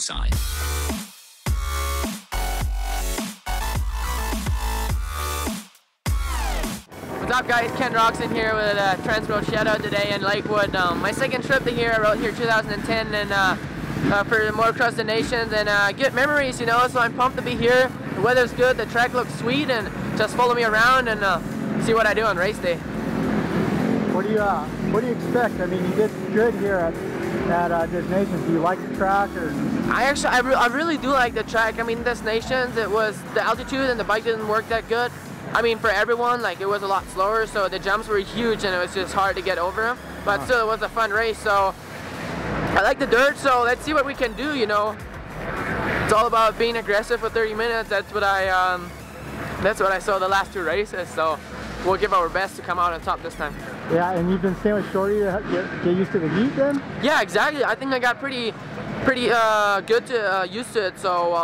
Bullseye. What's up guys, Ken Roczen here with TransWorld Shadow today in Lakewood. My second trip to here, I rode here 2010 and for the Motocross Nations and good memories, you know, so I'm pumped to be here. The weather's good, the track looks sweet, and just follow me around and see what I do on race day. What do you expect? I mean, you did good here at Destinations. Do you like the track? Or? I really do like the track. I mean, Destinations, it was the altitude and the bike didn't work that good. I mean, for everyone, like, it was a lot slower, so the jumps were huge and it was just hard to get over them. But still, it was a fun race, so I like the dirt, so let's see what we can do, you know. It's all about being aggressive for 30 minutes. That's what I saw the last two races, so we'll give our best to come out on top this time. Yeah, and you've been staying with Shorty to get used to the heat then? Yeah, exactly. I think I got pretty good to used to it. So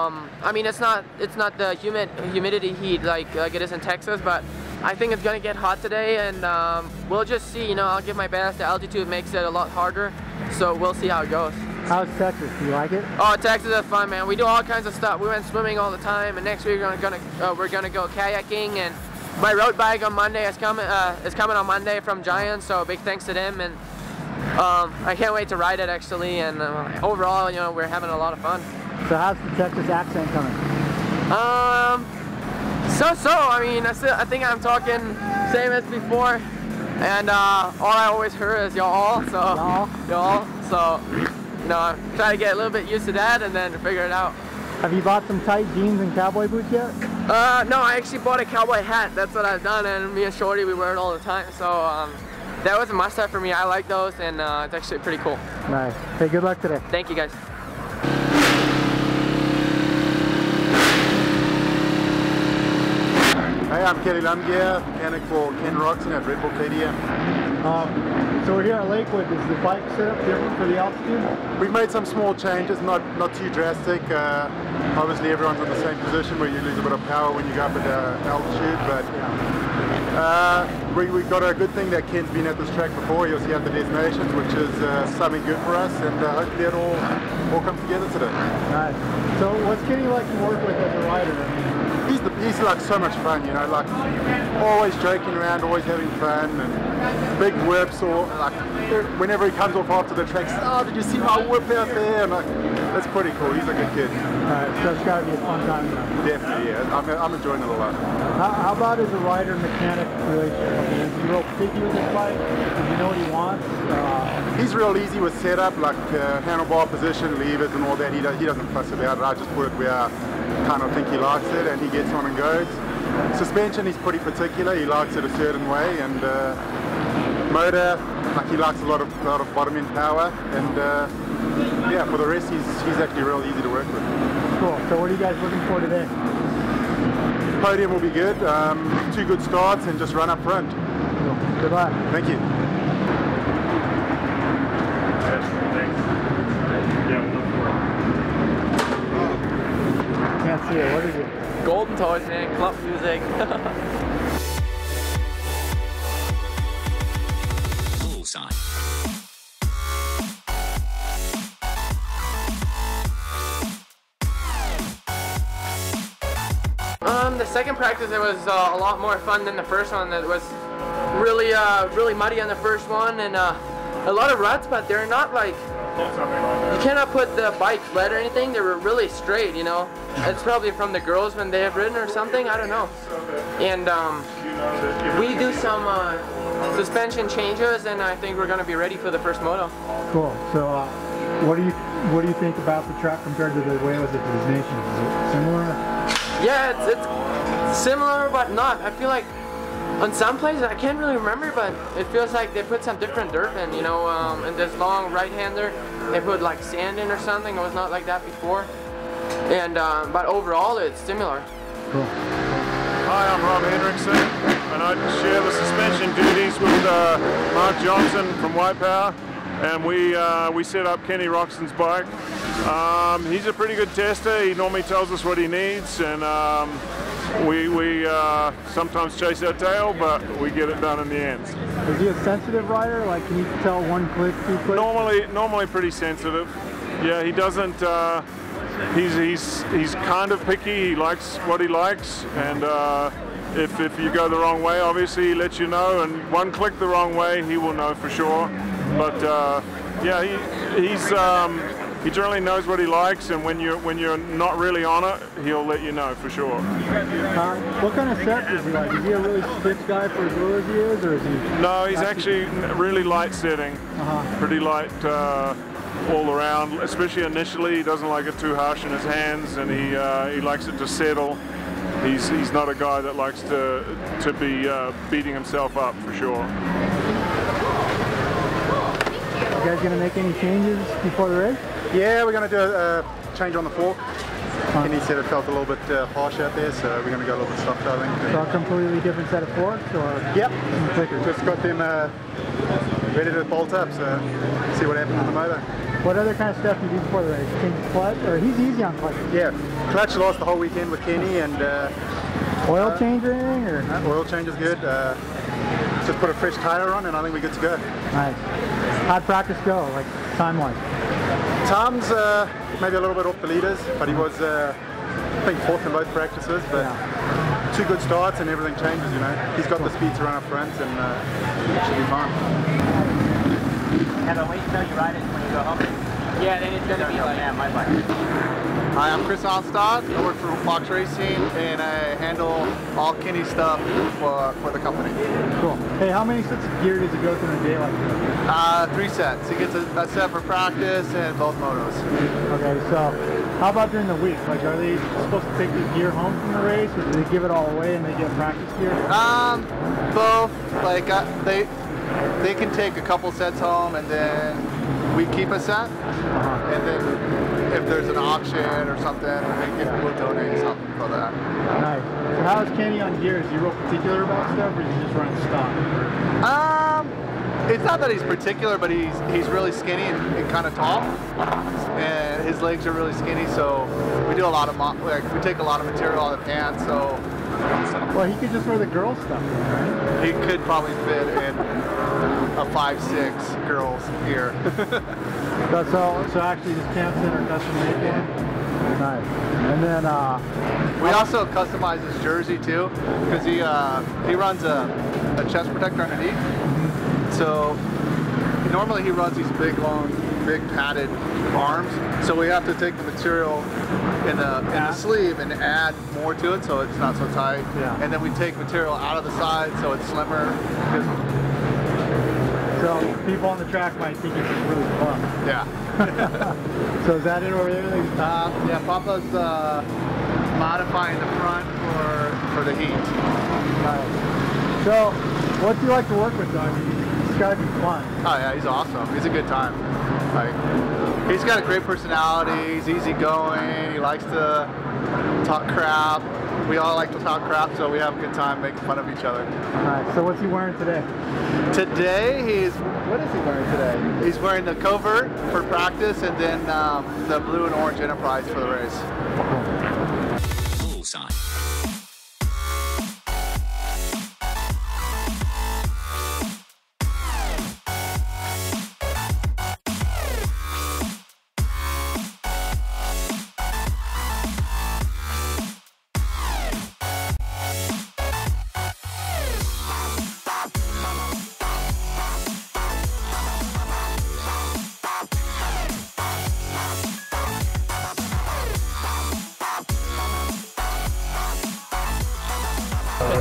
I mean, it's not the humidity heat like it is in Texas, but I think it's gonna get hot today, and we'll just see. You know, I'll give my best. The altitude makes it a lot harder, so we'll see how it goes. How's Texas? Do you like it? Oh, Texas is fun, man. We do all kinds of stuff. We went swimming all the time, and next week we're gonna go kayaking, and my road bike on Monday is coming on Monday from Giant, so big thanks to them, and I can't wait to ride it actually, and overall, you know, we're having a lot of fun. So how's the Texas accent coming? So I mean, I think I'm talking same as before, and all I always heard is y'all, so y'all, so you know, I'm trying to get a little bit used to that and then figure it out. Have you bought some tight jeans and cowboy boots yet? No, I actually bought a cowboy hat. That's what I've done, and me and Shorty, we wear it all the time. So that was a must-have for me. I like those, and it's actually pretty cool. Nice. Hey, good luck today. Thank you, guys. Hey, I'm Kelly Lumgear, mechanic for Ken Roczen at Red Bull KTM. So we're here at Lakewood. Is the bike setup different for the altitude? We've made some small changes, not too drastic. Obviously everyone's in the same position where you lose a bit of power when you go up at altitude, but we've got a good thing that Ken's been at this track before. You'll see at the Destinations, which is something good for us, and hopefully it all comes together today. Nice. So what's Kenny like to work with as a rider? He's like so much fun, you know, like always joking around, always having fun, and big whips, or like whenever he comes off after the track, oh, did you see my whip out there? And like, that's pretty cool. He's a good kid. So it's got to be a fun time. Definitely, yeah. I'm enjoying it a lot. How about as a rider-mechanic relationship? I mean, is he real picky with his bike? Does he know what he wants? He's real easy with setup, like handlebar position, levers and all that. He doesn't fuss about it. I just put it where I kind of think he likes it, and he gets on and goes. Suspension, he's pretty particular. He likes it a certain way, and motor, like he likes a lot of bottom end power, and yeah, for the rest, he's actually real easy to work with. Cool. So what are you guys looking for today? Podium will be good. 2 good starts, and just run up front. Cool. Good luck. Thank you. Can't see it. What is it? Golden toys, man. Club music. Bullseye. The second practice, it was a lot more fun than the first one. It was really muddy on the first one, and a lot of ruts, but they're not like, you cannot put the bike flat or anything. They were really straight, you know. It's probably from the girls when they have ridden or something, I don't know. And we do some suspension changes, and I think we're going to be ready for the first moto. Cool. So what do you think about the track compared to the way it was at Destinations? Is it similar? Yeah, it's similar, but not. I feel like on some places, I can't really remember, but it feels like they put some different dirt in, you know, and this long right-hander, they put like sand in or something. It was not like that before. And but overall, it's similar. Cool. Hi, I'm Rob Hendrickson, and I share the suspension duties with Mark Johnson from White Power, and we set up Kenny Roczen's bike. He's a pretty good tester. He normally tells us what he needs, and we sometimes chase our tail, but we get it done in the end. Is he a sensitive rider? Like, can you tell 1 click, 2 clicks? Normally pretty sensitive. Yeah, he doesn't he's kind of picky. He likes what he likes, and if you go the wrong way, obviously he lets you know. And one click the wrong way, he will know for sure. But yeah, he generally knows what he likes, and when you're not really on it, he'll let you know for sure. What kind of set is he like? Is he a really stiff guy for as little as he is, or is he? No, he's actually really light setting, pretty light all around. Especially initially, he doesn't like it too harsh in his hands, and he likes it to settle. He's not a guy that likes to be beating himself up for sure. You guys gonna make any changes before the race? Yeah, we're going to do a change on the fork. Kenny said it felt a little bit harsh out there, so we're going to go a little bit softer, I think. So a completely different set of forks, or? Yep. Thicker? Just got them ready to bolt up, so see what happens with the motor. What other kind of stuff do you do before the race? Change the clutch, or he's easy on clutch? Yeah, clutch lost the whole weekend with Kenny, and oil change or anything? Or? Oil change is good. Just put a fresh tire on, and I think we're good to go. Nice. How'd practice go, like time-wise? Time's maybe a little bit off the leaders, but he was, I think, fourth in both practices. But two good starts and everything changes, you know. He's got the speed to run up front, and it should be fine. Have a wait until you ride it when you go home. Yeah, then it's gonna be like my bike. Hi, I'm Chris Onstad. I work for Fox Racing, and I handle all Kenny stuff for the company. Cool. Hey, how many sets of gear does he go through in a day like this? 3 sets. He gets a set for practice and both motos. Okay, so how about during the week? Like, are they supposed to take the gear home from the race, or do they give it all away and they get practice gear? Both. Like they can take a couple sets home, and then we keep a set, and then if there's an auction or something, we'll donate something for that. Nice. So how is Kenny on gear? Is he real particular about stuff, or is he just running stock? It's not that he's particular, but he's really skinny and kind of tall, and his legs are really skinny. So we do a lot of we take a lot of material out of the pants. So well, he could just wear the girl stuff, right? He could probably fit in a 5'6" girl's gear. So actually, this pants in are custom made for him. Nice. And then we also customize his jersey too, because he runs a chest protector underneath. So normally he runs these big, long, big padded arms. So we have to take the material in the sleeve and add more to it, so it's not so tight. Yeah. And then we take material out of the side, so it's slimmer. So people on the track might think it's just really fun. Yeah. So is that it over there? Yeah, Papa's modifying the front for the heat. Nice. So, what's he like to work with, though? I mean, it's gotta be fun. Oh yeah, he's awesome. He's a good time. Like, he's got a great personality. He's easygoing. He likes to talk crap. We all like to talk crap, so we have a good time making fun of each other. Alright, so what's he wearing today? Today, what is he wearing today? He's wearing the Covert for practice, and then the blue and orange Enterprise for the race. Bullseye.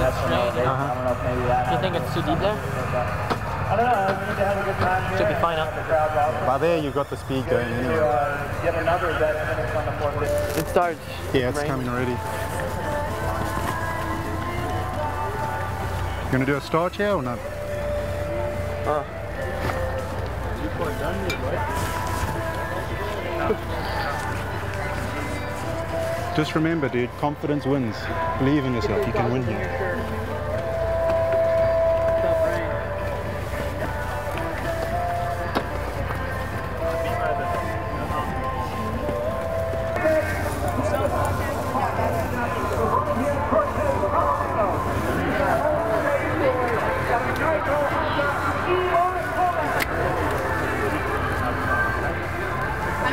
That's straight. I don't know if maybe that. You think it's too deep there? I don't know. We need to have a good time here. Should be fine up. By there, you've got the speed going anyway. Get another bet finish on the fourth. It starts. Yeah, it's coming already. You gonna do a start here or not? Just remember, dude, confidence wins. Believe in yourself, you can win here.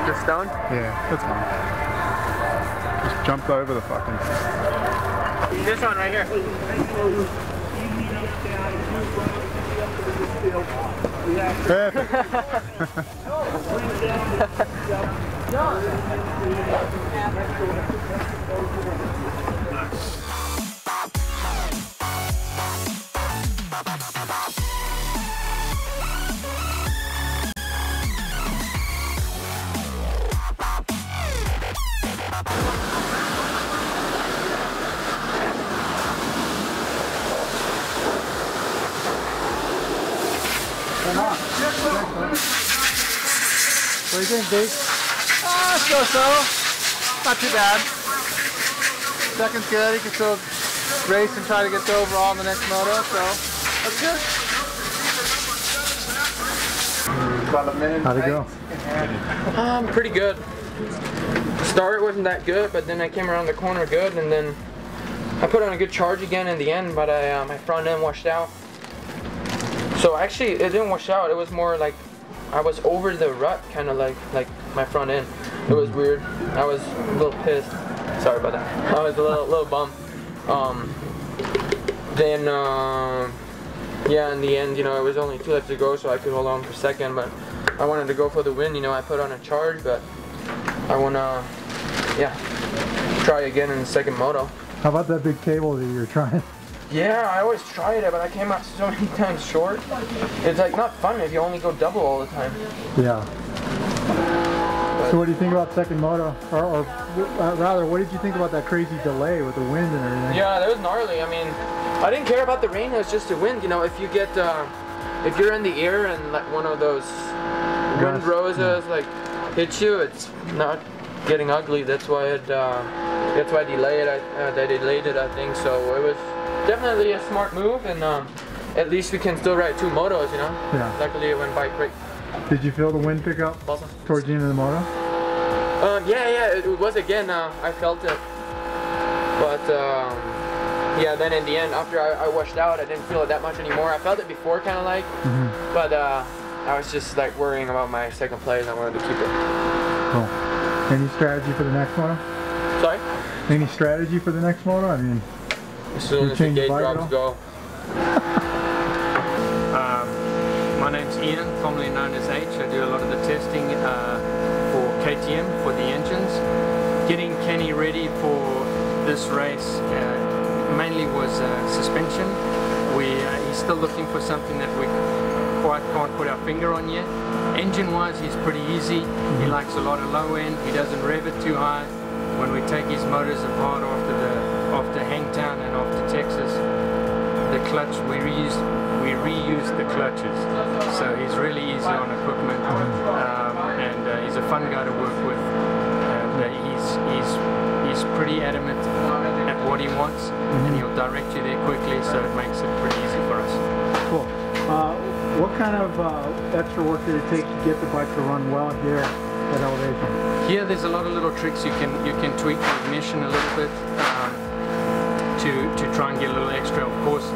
Just stone? Yeah, that's fine. jumped over the fucking... This one right here. Perfect. What do you think, Dave? So. Not too bad. Second's good. He can still race and try to get the overall in the next moto, so that's good. About a minute. How'd it go? Pretty good. Start wasn't that good, but then I came around the corner good, and then I put on a good charge again in the end, but my front end washed out. So actually, it didn't wash out. It was more like I was over the rut, kind of like my front end. It was weird. I was a little pissed. Sorry about that. I was a little bummed. Yeah, in the end, you know, it was only 2 laps to go, so I could hold on for second. But I wanted to go for the win. You know, I put on a charge, but I wanna, yeah, try again in the second moto. How about that big table that you're trying? Yeah, I always tried it, but I came out so many times short. It's like not fun if you only go double all the time. Yeah. So what do you think about second moto? Or rather, what did you think about that crazy delay with the wind and everything? Yeah, that was gnarly. I mean, I didn't care about the rain, it was just the wind. You know, if you get, if you're in the air and like one of those wind roses like hits you, it's not getting ugly. That's why it, that's why I delayed it. They delayed it, I think. So it was definitely a smart move, and at least we can still ride 2 motos, you know? Yeah. Luckily it went by quick. Did you feel the wind pick up towards the end of the moto? Yeah, it was again, I felt it. But yeah, then in the end, after I washed out, I didn't feel it that much anymore. I felt it before, kind of like, but I was just like worrying about my second place. I wanted to keep it. Cool. Any strategy for the next moto? Sorry? Any strategy for the next moto? I mean, as soon as the gate drops, go. My name's Ian, commonly known as H. I do a lot of the testing for KTM, for the engines. Getting Kenny ready for this race mainly was suspension. He's still looking for something that we quite can't put our finger on yet. Engine-wise, he's pretty easy. He likes a lot of low end. He doesn't rev it too high. When we take his motors apart after Hangtown and after Texas, the clutch we reuse the clutches, so he's really easy on equipment, and he's a fun guy to work with, and he's pretty adamant at what he wants, and he'll direct you there quickly, so it makes it pretty easy for us. cool. What kind of extra work did it take to get the bike to run well here at elevation? Here there's a lot of little tricks you can tweak the ignition a little bit to try and get a little extra, of course.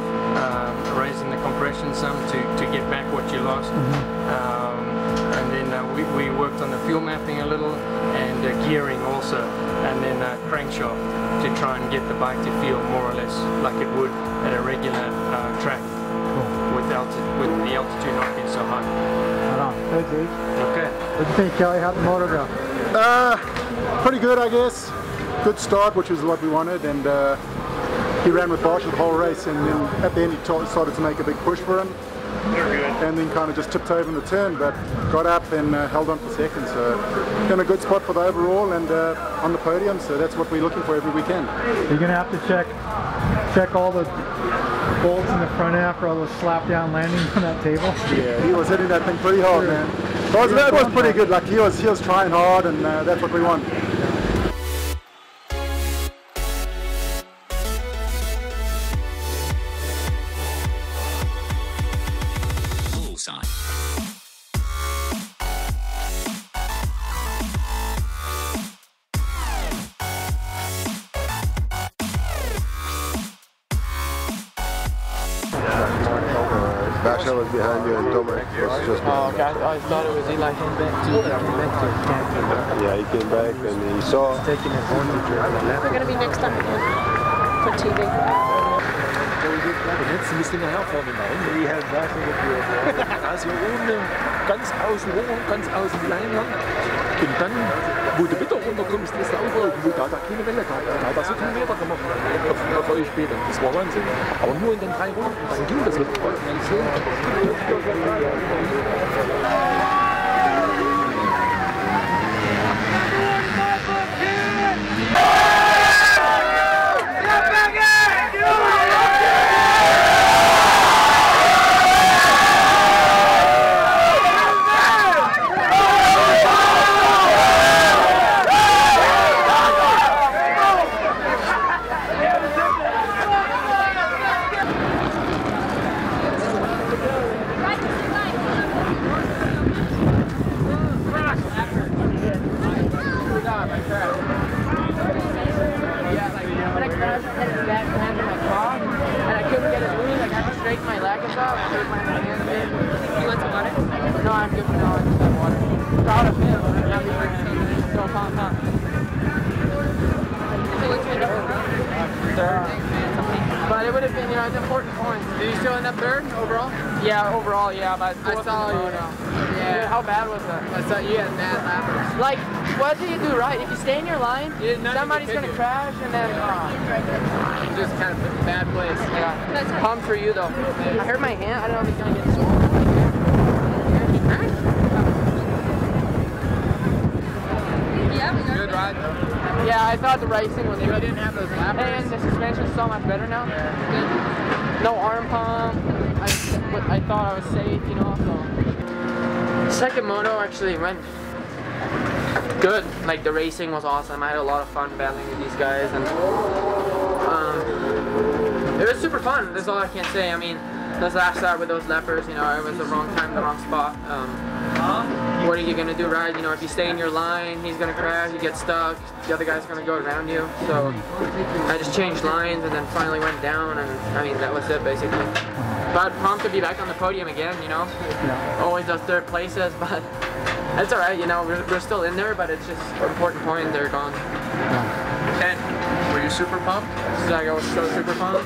Raising the compression some to get back what you lost, and then we worked on the fuel mapping a little, and gearing also, and then crankshaft to try and get the bike to feel more or less like it would at a regular track, with the altitude not being so high. Right on. Thanks, Dave. Okay. What do you think, Kelly? How'd the motor go? Pretty good, I guess. Good start, which was what we wanted, and he ran with Bosch the whole race, and then at the end he started to make a big push for him, and then kind of just tipped over in the turn, but got up and held on for second, so in a good spot for the overall and on the podium, so that's what we're looking for every weekend. You're going to have to check all the bolts in the front end after all those slap down landings on that table. Yeah, he was hitting that thing pretty hard, man. That was pretty good, like he was trying hard, and that's what we want. Basha was behind you and Tomer was just behind. Okay, I thought it was Eli came back too. Yeah, he came back and he saw. Taking advantage of that. We're going to be next up again for TV. Jetzt müssen wir nachher vorne rein. Also ohne ganz außen rum, ganz außen Leinwand. Und dann, wo du wieder runterkommst, ist der Aufbau, wo da keine Welle gab. Da hat er so viele Meter gemacht auf euch später. Das war Wahnsinn. Aber nur in den 3 Runden. Dann ging das wieder. No, I'm good for now. I just have water. Proud of him. I'm happy for him. So pumped up. Third. But it would have been, you know, it's important points. Did you still end up third overall? Yeah, overall, yeah. But I saw you. Yeah. Dude, how bad was that? I saw you had bad lappers. Like, what do you do right? If you stay in your line, somebody's going to crash and then... You just kind of put in a bad place. Yeah. Pumped for you, though. I hurt my hand. I don't know if it's going to get sore. Good ride though. Yeah, I thought the racing was good. You didn't have those lappers. And the suspension's so much better now. No arm pump. I thought I was safe, you know, so. Second moto actually went good. Like, the racing was awesome. I had a lot of fun battling with these guys, and it was super fun. That's all I can say. I mean, this last start with those leopards, you know, it was the wrong time, the wrong spot. What are you gonna do, right? You know, if you stay in your line, he's gonna crash, you get stuck, the other guy's gonna go around you. So I just changed lines and then finally went down, and I mean, that was it basically. But pumped to be back on the podium again, you know. Always those third places, but that's alright, you know, we're still in there, but it's just an important point and they're gone. Ken, were you super pumped? So I was so super pumped.